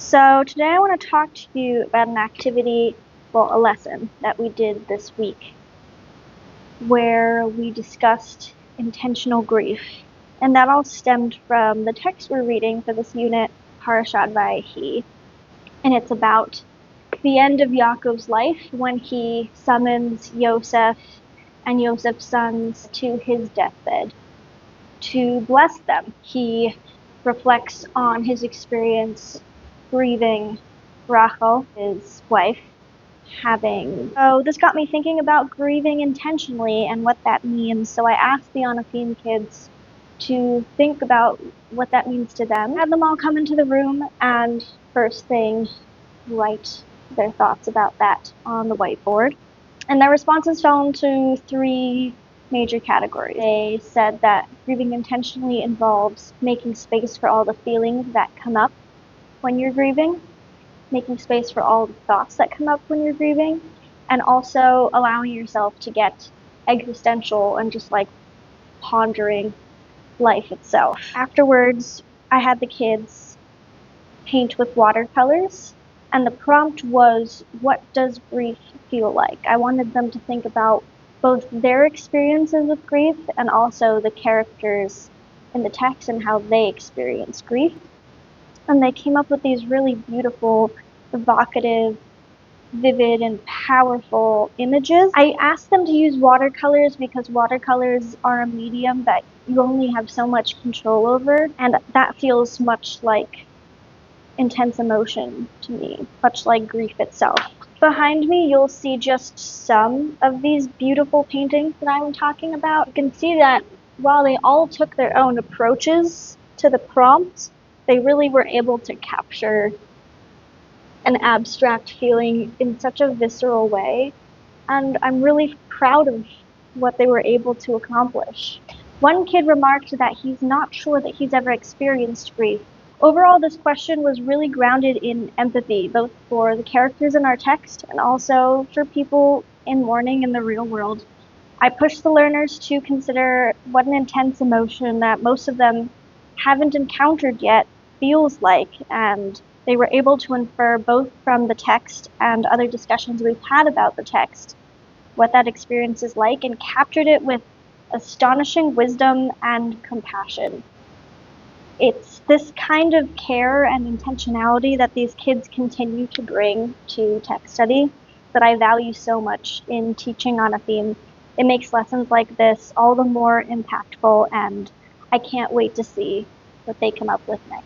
So today I want to talk to you about an activity, a lesson that we did this week, where we discussed intentional grief. And that all stemmed from the text we're reading for this unit, Parashat Vayechi. And it's about the end of Yaakov's life when he summons Yosef and Yosef's sons to his deathbed to bless them. He reflects on his experience grieving Rachel, his wife, So this got me thinking about grieving intentionally and what that means. So I asked the Anafim kids to think about what that means to them. I had them all come into the room and first thing write their thoughts about that on the whiteboard. And their responses fell into three major categories. They said that grieving intentionally involves making space for all the feelings that come up when you're grieving, making space for all the thoughts that come up when you're grieving, and also allowing yourself to get existential and just pondering life itself. Afterwards, I had the kids paint with watercolors, and the prompt was, what does grief feel like? I wanted them to think about both their experiences with grief and also the characters in the text and how they experience grief. And they came up with these really beautiful, evocative, vivid, and powerful images. I asked them to use watercolors because watercolors are a medium that you only have so much control over, and that feels much like intense emotion to me, much like grief itself. Behind me, you'll see just some of these beautiful paintings that I'm talking about. You can see that while they all took their own approaches to the prompt, they really were able to capture an abstract feeling in such a visceral way, and I'm really proud of what they were able to accomplish. One kid remarked that he's not sure that he's ever experienced grief. Overall, this question was really grounded in empathy, both for the characters in our text and also for people in mourning in the real world. I pushed the learners to consider what an intense emotion that most of them haven't encountered yet feels like, and they were able to infer both from the text and other discussions we've had about the text what that experience is like, and captured it with astonishing wisdom and compassion. It's this kind of care and intentionality that these kids continue to bring to text study that I value so much in teaching Anafim. It makes lessons like this all the more impactful, and I can't wait to see what they come up with next.